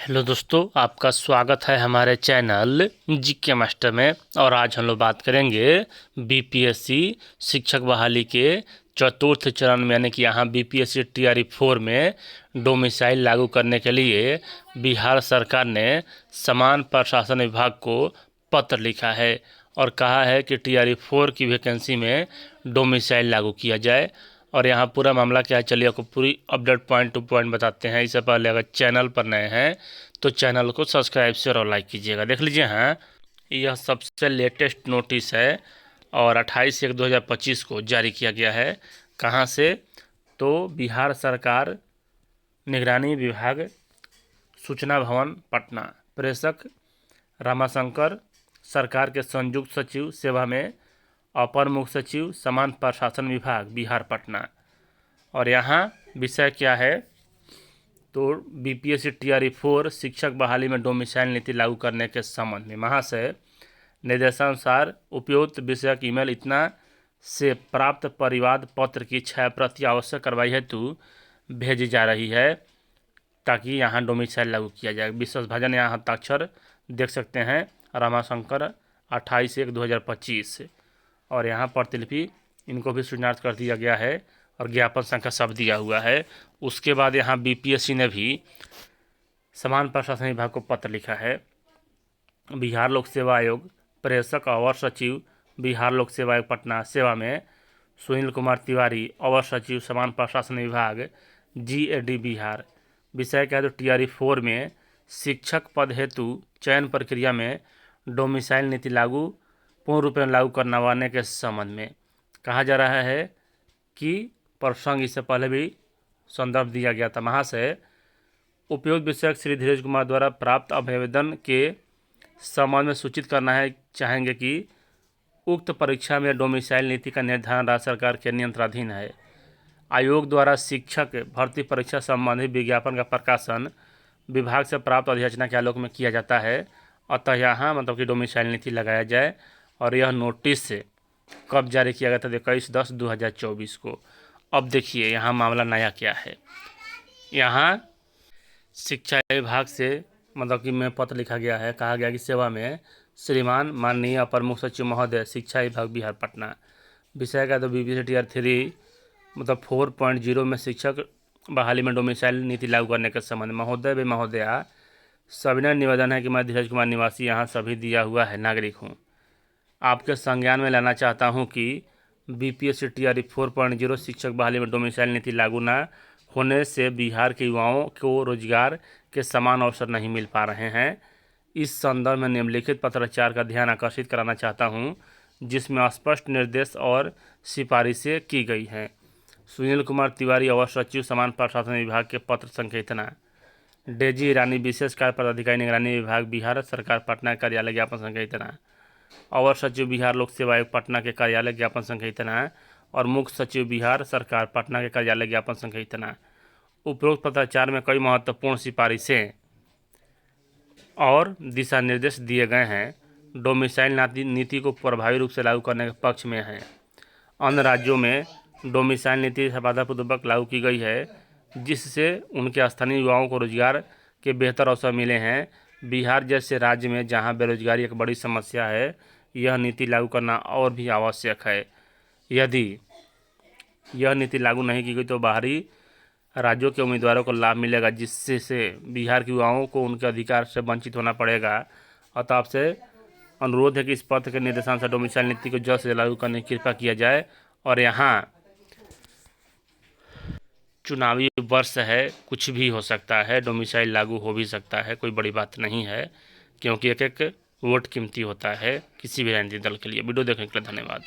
Hello दोस्तों, आपका स्वागत है हमारे चैनल जीके मास्टर में। और आज हम लोग बात करेंगे बीपीएससी शिक्षक बहाली के चतुर्थ चरण में, यानी कि यहाँ बीपीएससी टीआरई 4 में डोमिसाइल लागू करने के लिए बिहार सरकार ने समान प्रशासन विभाग को पत्र लिखा है और कहा है कि टीआरई 4 की वैकेंसी में डोमिसाइल लागू किया जाए। और यहाँ पूरा मामला क्या है, चलिए आपको पूरी अपडेट पॉइंट टू पॉइंट बताते हैं। इससे पहले अगर चैनल पर नए हैं तो चैनल को सब्सक्राइब शेयर और लाइक कीजिएगा। देख लीजिए, हाँ यह सबसे लेटेस्ट नोटिस है और 28/1/2025 को जारी किया गया है। कहाँ से? तो बिहार सरकार निगरानी विभाग, सूचना भवन पटना, प्रेषक रामाशंकर, सरकार के संयुक्त सचिव सेवा में अपर मुख्य सचिव समान प्रशासन विभाग बिहार पटना। और यहाँ विषय क्या है, तो बीपीएससी टीआरई 4 शिक्षक बहाली में डोमिसाइल नीति लागू करने के संबंध में महाशय निर्देशानुसार उपयुक्त विषयक ईमेल इतना से प्राप्त परिवाद पत्र की 6 प्रति आवश्यक कार्रवाई हेतु भेजी जा रही है ताकि यहाँ डोमिसाइल लागू किया जाए। विश्वासभाजन यहाँ हस्ताक्षर देख सकते हैं, रामाशंकर 28/1/2025। और यहाँ प्रतिलिपि इनको भी सूचनार्थ कर दिया गया है और ज्ञापन संख्या सब दिया हुआ है। उसके बाद यहाँ बीपीएससी ने भी समान प्रशासन विभाग को पत्र लिखा है। बिहार लोक सेवा आयोग, प्रेषक अवर सचिव बिहार लोक सेवा आयोग पटना सेवा में सुनील कुमार तिवारी, अवर सचिव समान प्रशासन विभाग जीएडी बिहार। विषय क्या है, तो टीआरई 4 में शिक्षक पद हेतु चयन प्रक्रिया में डोमिसाइल नीति पूर्ण रूप में लागू करवाने के संबंध में कहा जा रहा है कि प्रसंग इससे पहले भी संदर्भ दिया गया था। महाशय उपयुक्त विषयक श्री धीरज कुमार द्वारा प्राप्त आवेदन के संबंध में सूचित करना है चाहेंगे कि उक्त परीक्षा में डोमिसाइल नीति का निर्धारण राज्य सरकार के नियंत्रणाधीन है। आयोग द्वारा शिक्षक भर्ती परीक्षा संबंधी विज्ञापन का प्रकाशन विभाग से प्राप्त अधिसूचना के आलोक में किया जाता है। अतः यहाँ मतलब कि डोमिसाइल नीति लगाया जाए। और यह नोटिस कब जारी किया गया था? 21/10/2024 को। अब देखिए यहाँ मामला नया क्या है। यहाँ शिक्षा विभाग से मतलब कि में पत्र लिखा गया है, कहा गया कि सेवा में श्रीमान माननीय अपर मुख्य सचिव महोदय शिक्षा विभाग बिहार पटना। विषय का तो बीपीएससी टीआरई 3 मतलब 4.0 में शिक्षक बहाली में डोमिसाइल नीति लागू करने के संबंध में महोदय व महोदया सविनय निवेदन है कि मैं धीरज कुमार निवासी यहाँ सभी दिया हुआ है नागरिक हूँ, आपके संज्ञान में लाना चाहता हूँ कि बीपीएससी टीआरई 4.0 शिक्षक बहाली में डोमिसाइल नीति लागू न होने से बिहार के युवाओं को रोजगार के समान अवसर नहीं मिल पा रहे हैं। इस संदर्भ में निम्नलिखित पत्राचार का ध्यान आकर्षित कराना चाहता हूं, जिसमें स्पष्ट निर्देश और सिफारिशें की गई हैं। सुनील कुमार तिवारी, अवर सचिव समान प्रशासन विभाग के पत्र संख्या इतना। डेजी ईरानी, विशेष कार्य पदाधिकारी निगरानी विभाग बिहार सरकार पटना कार्यालय, ज्ञापन संख्या इतना। अवर सचिव बिहार लोक सेवा आयोग पटना के कार्यालय, ज्ञापन संख्या इतना। और मुख्य सचिव बिहार सरकार पटना के कार्यालय, ज्ञापन संख्या इतना। उपरोक्त पत्राचार में कई महत्वपूर्ण सिफारिशें और दिशा निर्देश दिए गए हैं। डोमिसाइल नीति को प्रभावी रूप से लागू करने के पक्ष में है। अन्य राज्यों में डोमिसाइल नीति सफलतापूर्वक लागू की गई है, जिससे उनके स्थानीय युवाओं को रोजगार के बेहतर अवसर मिले हैं। बिहार जैसे राज्य में जहां बेरोजगारी एक बड़ी समस्या है, यह नीति लागू करना और भी आवश्यक है। यदि यह नीति लागू नहीं की गई तो बाहरी राज्यों के उम्मीदवारों को लाभ मिलेगा, जिससे बिहार के युवाओं को उनके अधिकार से वंचित होना पड़ेगा। अतः आपसे अनुरोध है कि इस पत्र के निर्देशानुसार डोमिसाइल नीति को जल्द से लागू करने की कृपा किया जाए। और यहाँ चुनावी वर्ष है, कुछ भी हो सकता है, डोमिसाइल लागू हो भी सकता है, कोई बड़ी बात नहीं है, क्योंकि एक एक वोट कीमती होता है किसी भी राजनीतिक दल के लिए। वीडियो देखने के लिए धन्यवाद।